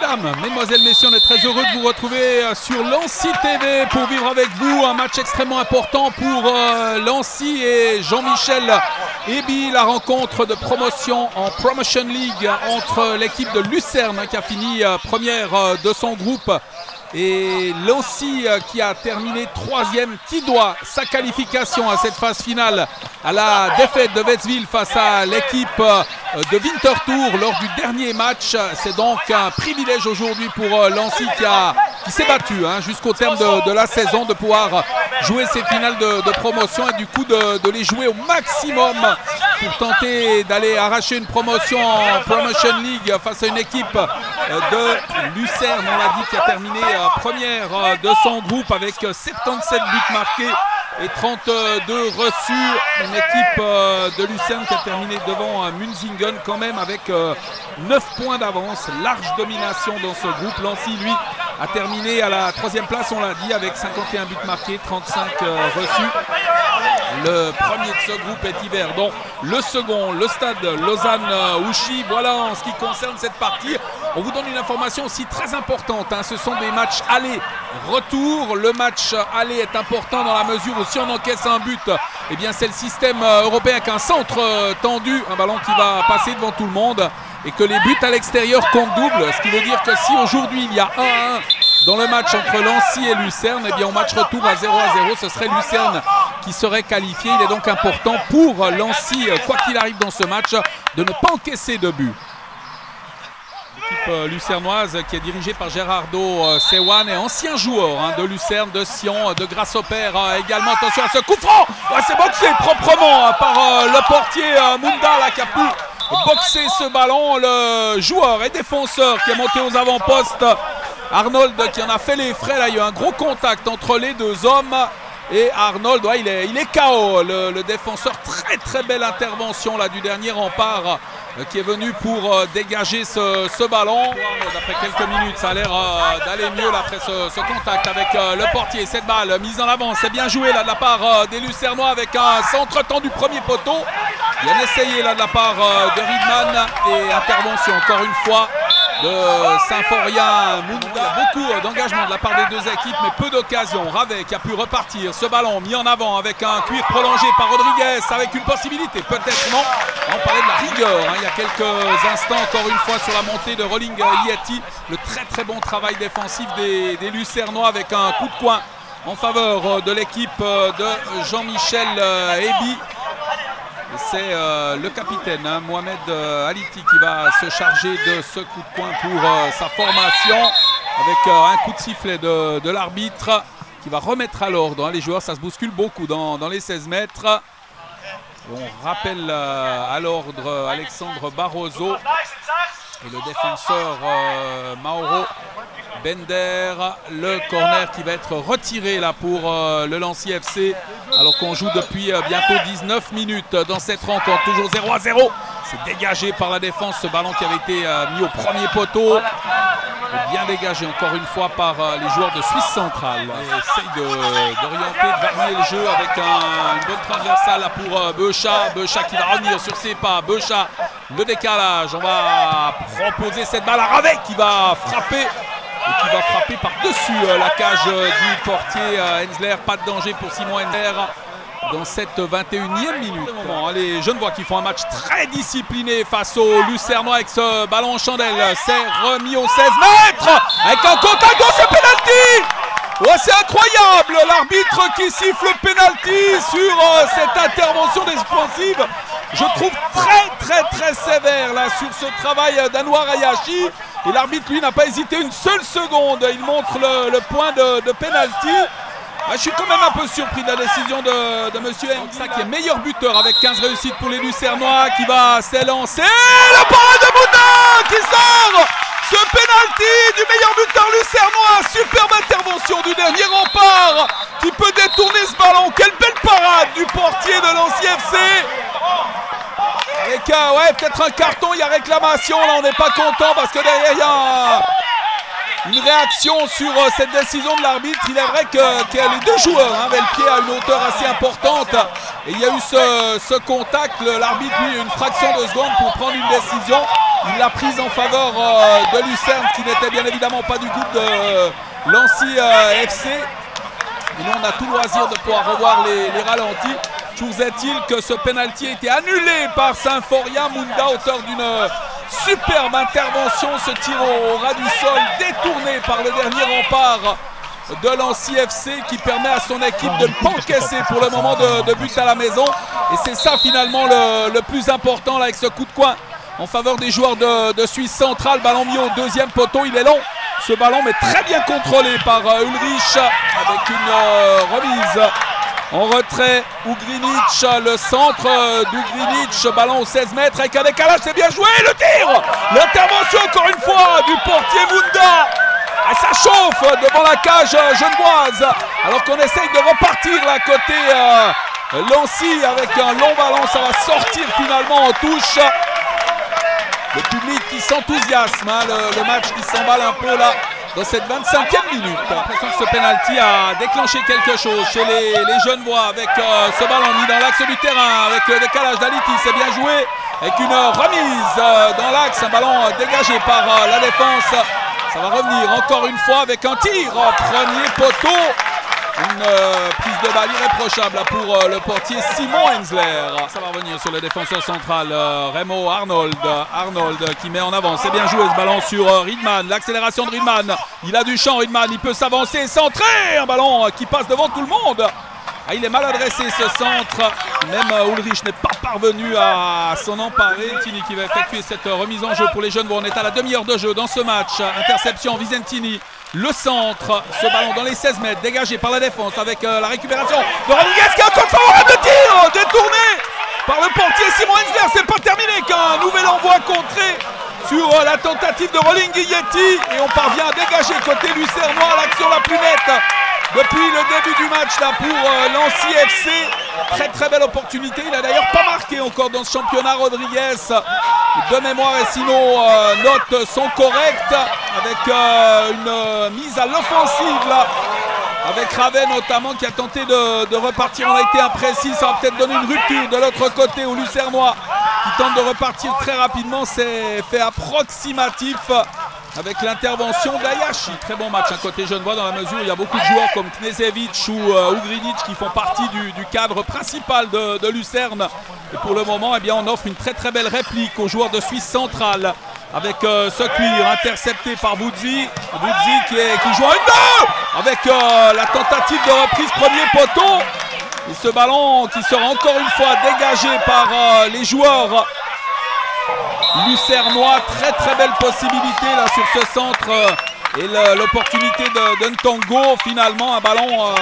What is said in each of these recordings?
Mesdames, mesdemoiselles, messieurs, on est très heureux de vous retrouver sur Lancy TV pour vivre avec vous un match extrêmement important pour Lancy et Jean-Michel Ebi, la rencontre de promotion en Promotion League entre l'équipe de Lucerne qui a fini première de son groupe et Lancy qui a terminé troisième, qui doit sa qualification à cette phase finale à la défaite de Westville face à l'équipe de Winterthur lors du dernier match. C'est donc un privilège aujourd'hui pour Lancy qui s'est battu jusqu'au terme de la saison de pouvoir jouer ces finales de promotion et du coup de les jouer au maximum pour tenter d'aller arracher une promotion en Promotion League face à une équipe de Lucerne, on l'a dit, qui a terminé première de son groupe avec 77 buts marqués et 32 reçus. Une équipe de Lucerne qui a terminé devant Munzingen quand même avec 9 points d'avance, large domination dans ce groupe. Lancy, lui, a terminé à la troisième place, on l'a dit, avec 51 buts marqués, 35 reçus. Le premier de ce groupe est Yverdon. Le second, le stade Lausanne-Ouchy. Voilà en ce qui concerne cette partie. On vous donne une information aussi très importante. Ce sont des matchs aller-retour. Le match aller est important dans la mesure où si on encaisse un but, eh bien c'est le système européen avec un centre tendu, un ballon qui va passer devant tout le monde et que les buts à l'extérieur comptent double. Ce qui veut dire que si aujourd'hui il y a 1-1 dans le match entre Lancy et Lucerne, eh bien au match retour à 0-0, ce serait Lucerne qui serait qualifié. Il est donc important pour Lancy, quoi qu'il arrive dans ce match, de ne pas encaisser de but. L'équipe lucernoise qui est dirigée par Gerardo Sewan et ancien joueur de Lucerne, de Sion, de Grasshopper également. Attention à ce coup franc, c'est boxé proprement par le portier Munda qui a pu boxer ce ballon. Le joueur et défenseur qui est monté aux avant-postes, Arnold, qui en a fait les frais. Là, il y a eu un gros contact entre les deux hommes. Et Arnold, il est KO, le défenseur. Très belle intervention là du dernier rempart qui est venu pour dégager ce ballon. Après quelques minutes, ça a l'air d'aller mieux là, après ce contact avec le portier. Cette balle mise en avant, c'est bien joué là de la part des Lucernois avec un centre tendu premier poteau. Bien essayé là de la part de Riedman et intervention encore une fois de Symphorien Munda. Beaucoup d'engagement de la part des deux équipes, mais peu d'occasions. Ravet qui a pu repartir. Ce ballon mis en avant avec un cuir prolongé par Rodriguez, avec une possibilité, peut-être non. On parlait de la rigueur il y a quelques instants, encore une fois sur la montée de Rolling Yeti. Le très bon travail défensif des Lucernois avec un coup de coin en faveur de l'équipe de Jean-Michel Ebi. C'est le capitaine Mohamed Aliti qui va se charger de ce coup de coin pour sa formation avec un coup de sifflet de l'arbitre qui va remettre à l'ordre les joueurs. Ça se bouscule beaucoup dans les 16 mètres. On rappelle à l'ordre Alexandre Barroso et le défenseur Mauro Bender. Le corner qui va être retiré là pour le Lancy FC alors qu'on joue depuis bientôt 19 minutes dans cette rencontre. Toujours 0-0. C'est dégagé par la défense ce ballon qui avait été mis au premier poteau. Et bien dégagé encore une fois par les joueurs de Suisse centrale. Essaye d'orienter, de varier le jeu avec une bonne transversale là pour Beuchat. Beuchat qui va revenir sur ses pas. Beuchat, le décalage. On va proposer cette balle à Ravet qui va frapper. Et qui va frapper par-dessus la cage du portier Hensler. Pas de danger pour Simon Hensler dans cette 21e minute. Les Genevois qui font un match très discipliné face aux Lucernois avec ce ballon en chandelle. C'est remis aux 16 mètres avec un contact. Oh, c'est penalty! C'est incroyable, l'arbitre qui siffle le penalty sur cette intervention défensive. Je trouve très sévère là sur ce travail d'Anwar Ayashi. Et l'arbitre, lui, n'a pas hésité une seule seconde. Il montre le point de penalty. Je suis quand même un peu surpris de la décision de monsieur Msa qui est meilleur buteur avec 15 réussites pour les Lucernois, qui va s'élancer. Le parade de Mouda qui sort ce penalty du meilleur buteur lucernois. Superbe intervention du dernier rempart qui peut détourner ce ballon. Quelle belle parade du portier de Lancy FC. Avec peut-être un carton, il y a réclamation. Là, on n'est pas content parce que derrière, il y a une réaction sur cette décision de l'arbitre. Il est vrai que les deux joueurs avaient le pied à une hauteur assez importante et il y a eu ce contact. L'arbitre, lui, une fraction de seconde pour prendre une décision. Il l'a prise en faveur de Lucerne, qui n'était bien évidemment pas du groupe de Lancy FC. Et nous, on a tout loisir de pouvoir revoir les ralentis. Toujours est-il que ce penalty a été annulé par Symforia Munda, auteur d'une superbe intervention. Ce tir au ras du sol, détourné par le dernier rempart de Lancy FC, qui permet à son équipe de ne pas encaisser pour le moment de but à la maison. Et c'est ça finalement le plus important là, avec ce coup de coin en faveur des joueurs de Suisse centrale. Ballon mis au deuxième poteau, il est long ce ballon, mais très bien contrôlé par Ulrich, avec une remise en retrait. Ugrinic, le centre d'Ugrinic, ballon aux 16 mètres avec un décalage, c'est bien joué, le tir, l'intervention encore une fois du portier Munda. Et ça chauffe devant la cage genevoise, alors qu'on essaye de repartir là côté Lancy avec un long ballon. Ça va sortir finalement en touche. Le public qui s'enthousiasme, hein, le match qui s'emballe un peu là dans cette 25e minute. J'ai l'impression que ce penalty a déclenché quelque chose chez les Genevois avec ce ballon mis dans l'axe du terrain avec le décalage d'Aliti. C'est bien joué avec une remise dans l'axe, un ballon dégagé par la défense. Ça va revenir encore une fois avec un tir premier poteau. Une prise de balle irréprochable pour le portier Simon Hensler. Ça va revenir sur le défenseur central Remo Arnold. Arnold qui met en avant. C'est bien joué ce ballon sur Riedman. L'accélération de Riedman. Il a du champ, Riedman. Il peut s'avancer, centrer. Un ballon qui passe devant tout le monde. Ah, il est mal adressé ce centre. Même Ulrich n'est pas parvenu à s'en emparer. Vicentini qui va effectuer cette remise en jeu pour les Genevois. On est à la demi-heure de jeu dans ce match. Interception Vicentini. Le centre, ce ballon dans les 16 mètres, dégagé par la défense avec la récupération de Rodriguez qui a un contre favorable de tir, détourné par le portier Simon Hensler. C'est pas terminé qu'un nouvel envoi contré sur la tentative de Rolling Guilletti. Et on parvient à dégager côté lucernois l'action la plus nette depuis le début du match là pour Lancy FC. Très très belle opportunité. Il a d'ailleurs pas marqué encore dans ce championnat, Rodriguez. De mémoire, et sinon notes sont correctes avec une mise à l'offensive là, avec Ravet notamment qui a tenté de repartir. On a été imprécis, ça va peut-être donner une rupture de l'autre côté au Lucernois qui tente de repartir très rapidement. C'est fait approximatif avec l'intervention d'Ayashi. Très bon match côté Genevois dans la mesure où il y a beaucoup de joueurs comme Knežević ou Ugrinic qui font partie du cadre principal de Lucerne. Et pour le moment, eh bien, on offre une très très belle réplique aux joueurs de Suisse centrale avec ce cuir intercepté par Vudzi. Vudzi qui joue un 2 avec la tentative de reprise premier poteau. Et ce ballon qui sera encore une fois dégagé par les joueurs lucernois. Très très belle possibilité là sur ce centre et l'opportunité de Ntongo. Finalement un ballon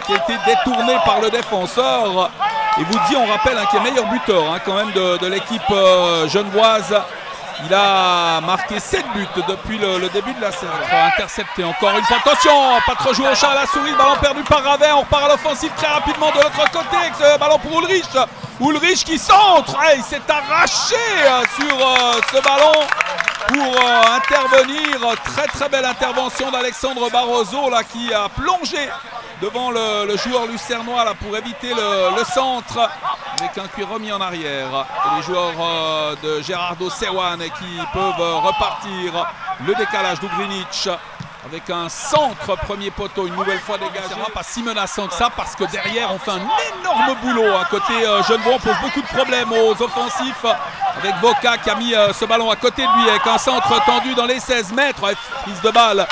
qui a été détourné par le défenseur. Et Vudzi, on rappelle qui est meilleur buteur quand même de l'équipe genevoise. Il a marqué 7 buts depuis le début de la saison. Intercepté encore une fois. Attention, pas trop joué au chat à la souris. Ballon perdu par Ravet. On repart à l'offensive très rapidement de l'autre côté avec ce ballon pour Ulrich. Ulrich qui centre. Il s'est arraché sur ce ballon pour intervenir. Très très belle intervention d'Alexandre Barroso là, qui a plongé devant le joueur lucernois là, pour éviter le centre avec un cuir remis en arrière. Et les joueurs de Gerardo Sewan qui peuvent repartir. Le décalage d'Ugrinic avec un centre premier poteau une nouvelle fois dégagé. C'est pas si menaçant que ça parce que derrière on fait un énorme boulot à côté Genevois. On pose beaucoup de problèmes aux offensifs avec Voca qui a mis ce ballon à côté de lui avec un centre tendu dans les 16 mètres. Prise de balle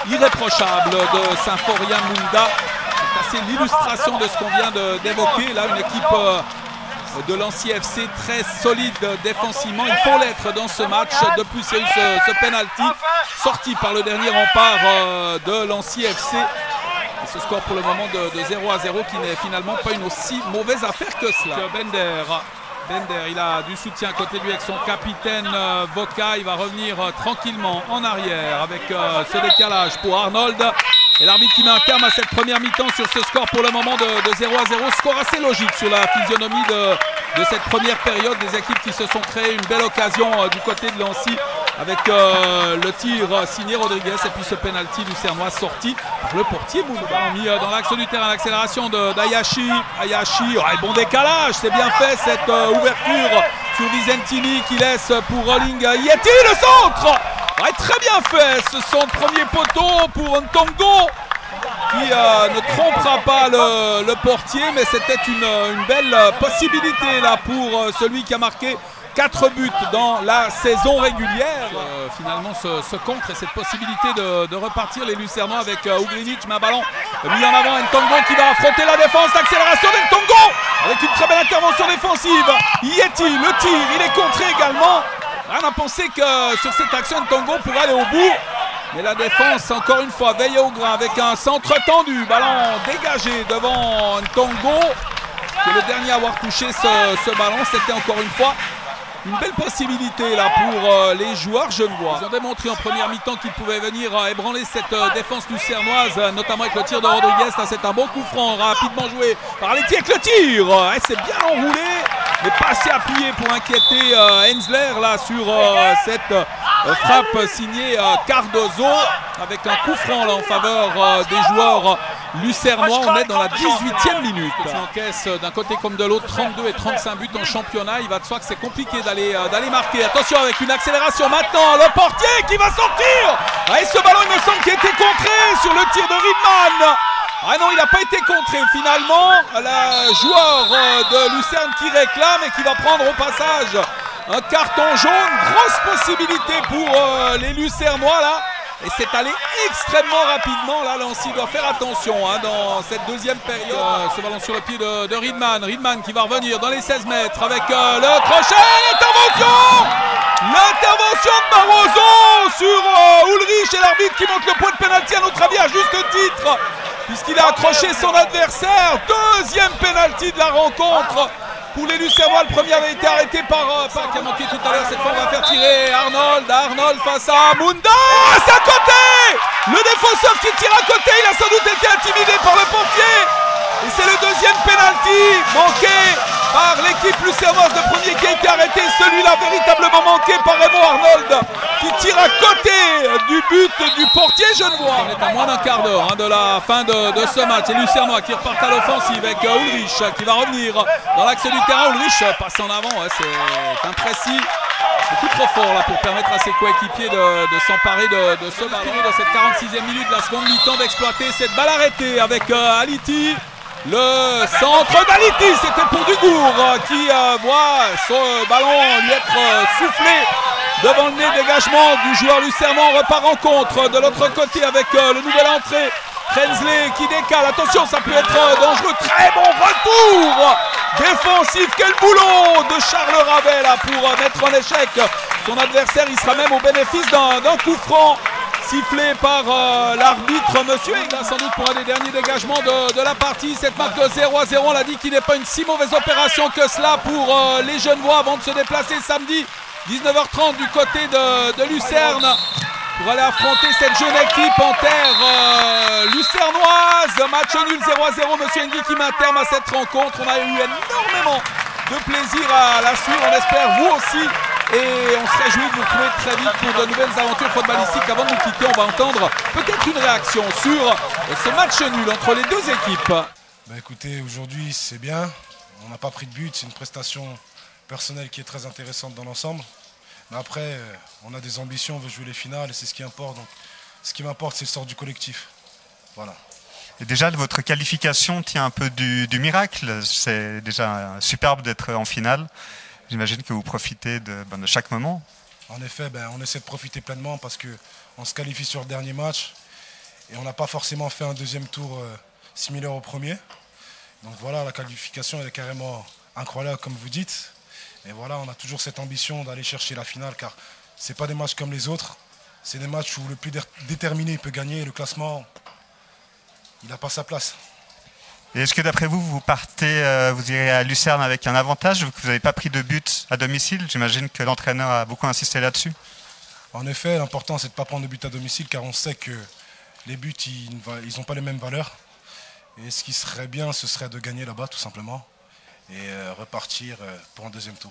irréprochable de Symforia Munda. C'est l'illustration de ce qu'on vient d'évoquer. Là, une équipe de Lancy FC très solide défensivement. Il faut l'être dans ce match. De plus, il y a eu ce penalty sorti par le dernier rempart de Lancy FC. Et ce score pour le moment de 0-0 qui n'est finalement pas une aussi mauvaise affaire que cela. Bender, il a du soutien à côté de lui avec son capitaine Voca. Il va revenir tranquillement en arrière avec ce décalage pour Arnold. Et l'arbitre qui met un terme à cette première mi-temps sur ce score pour le moment de 0-0. Score assez logique sur la physionomie de cette première période. Des équipes qui se sont créées une belle occasion du côté de Lancy. avec le tir signé Rodriguez et puis ce penalty lucernois sorti par le portier Mounda. Mis dans l'axe du terrain, l'accélération d'Hayashi. Hayashi, bon décalage, c'est bien fait cette ouverture sur Vicentini qui laisse pour Rolling Yeti le centre. Très bien fait ce centre, premier poteau pour Ntongo qui ne trompera pas le portier, mais c'était une belle possibilité là pour celui qui a marqué 4 buts dans la saison régulière. Finalement ce contre et cette possibilité de repartir les Lucernois avec Ugrinic, mais un ballon mis en avant. Ntongo qui va affronter la défense, l'accélération d'Ntongo avec une très belle intervention défensive. Yeti, le tir, il est contré également. On a pensé que sur cette action Ntongo pourrait aller au bout, mais la défense encore une fois veille au grain avec un centre tendu, ballon dégagé devant Ntongo qui est le dernier à avoir touché ce ballon. C'était encore une fois une belle possibilité là pour les joueurs genevois. Ils ont démontré en première mi-temps qu'ils pouvaient venir ébranler cette défense lucernoise, notamment avec le tir de Rodriguez. C'est un bon coup franc, rapidement joué par Aletti avec le tir. C'est bien enroulé, mais pas assez appuyé pour inquiéter Hensler là sur cette frappe signée Cardozo avec un coup franc là en faveur des joueurs lucernois. On est dans la 18e minute. Tu encaisses d'un côté comme de l'autre 32 et 35 buts en championnat. Il va de soi que c'est compliqué d'aller marquer. Attention avec une accélération maintenant. Le portier qui va sortir. Et ce ballon il me semble qu'il a été contré sur le tir de Riedman. Non, il n'a pas été contré finalement. Le joueur de Lucerne qui réclame et qui va prendre au passage un carton jaune. Grosse possibilité pour les Lucernois là. Et c'est allé extrêmement rapidement. Là, Lancy doit faire attention dans cette deuxième période. Ce ballon sur le pied de Riedman. Riedman qui va revenir dans les 16 mètres avec le crochet. L'intervention de Barroso sur Ulrich et l'arbitre qui monte le point de pénalty à notre avis à juste titre, puisqu'il a accroché son adversaire. Deuxième pénalty de la rencontre pour les Lucernois. Le premier avait été arrêté par qui a manqué tout à l'heure. Cette fois on va faire tirer Arnold. Arnold face à Munda. C'est à côté. Le défenseur qui tire à côté, il a sans doute été intimidé par le portier. Et c'est le deuxième penalty manqué par l'équipe lucernoise. Le premier qui a été arrêté, celui-là véritablement manqué par Raymond Arnold qui tire à côté du but du portier genevois. On est à moins d'un quart d'heure de la fin de ce match. Et Lucernois qui repartent à l'offensive avec Ulrich qui va revenir dans l'axe du terrain. Ulrich passe en avant, c'est imprécis. Beaucoup trop fort là pour permettre à ses coéquipiers de s'emparer de ce ballon. De cette 46e minute de la seconde mi-temps d'exploiter cette balle arrêtée avec Aliti. Le centre d'Aliti, c'était pour Dugour qui voit ce ballon lui être soufflé devant le nez. Dégagement du joueur lucernois. On repart en contre de l'autre côté avec le nouvel entrée Trenzley qui décale. Attention, ça peut être dangereux. Très bon retour défensif. Quel boulot de Charles Ravet là pour mettre en échec son adversaire. Il sera même au bénéfice d'un coup franc sifflé par l'arbitre monsieur Egla, sans doute pour un des derniers dégagements de la partie. Cette marque de 0-0, on l'a dit, qui n'est pas une si mauvaise opération que cela pour les Genevois avant de se déplacer samedi 19h30 du côté de Lucerne pour aller affronter cette jeune équipe en terre lucernoise. Match nul 0-0, monsieur Engui qui met un terme à cette rencontre. On a eu énormément de plaisir à la suivre, on espère vous aussi. Et on se réjouit de vous retrouver très vite pour de nouvelles aventures footballistiques. Avant de nous quitter, on va entendre peut-être une réaction sur ce match nul entre les deux équipes. Écoutez, aujourd'hui c'est bien, on n'a pas pris de but, c'est une prestation personnelle qui est très intéressante dans l'ensemble. Mais après, on a des ambitions, on veut jouer les finales et c'est ce qui importe. Donc, ce qui m'importe, c'est le sort du collectif. Voilà. Et déjà, votre qualification tient un peu du miracle. C'est déjà superbe d'être en finale. J'imagine que vous profitez de chaque moment. En effet, on essaie de profiter pleinement parce qu'on se qualifie sur le dernier match et on n'a pas forcément fait un deuxième tour similaire au premier. Donc voilà, la qualification elle est carrément incroyable comme vous dites. Et voilà, on a toujours cette ambition d'aller chercher la finale car ce n'est pas des matchs comme les autres. C'est des matchs où le plus déterminé peut gagner et le classement, il n'a pas sa place. Et est-ce que d'après vous, vous irez à Lucerne avec un avantage vu que vous n'avez pas pris de but à domicile? J'imagine que l'entraîneur a beaucoup insisté là-dessus. En effet, l'important c'est de ne pas prendre de but à domicile car on sait que les buts, ils n'ont pas les mêmes valeurs. Et ce qui serait bien, ce serait de gagner là-bas tout simplement et repartir pour un deuxième tour.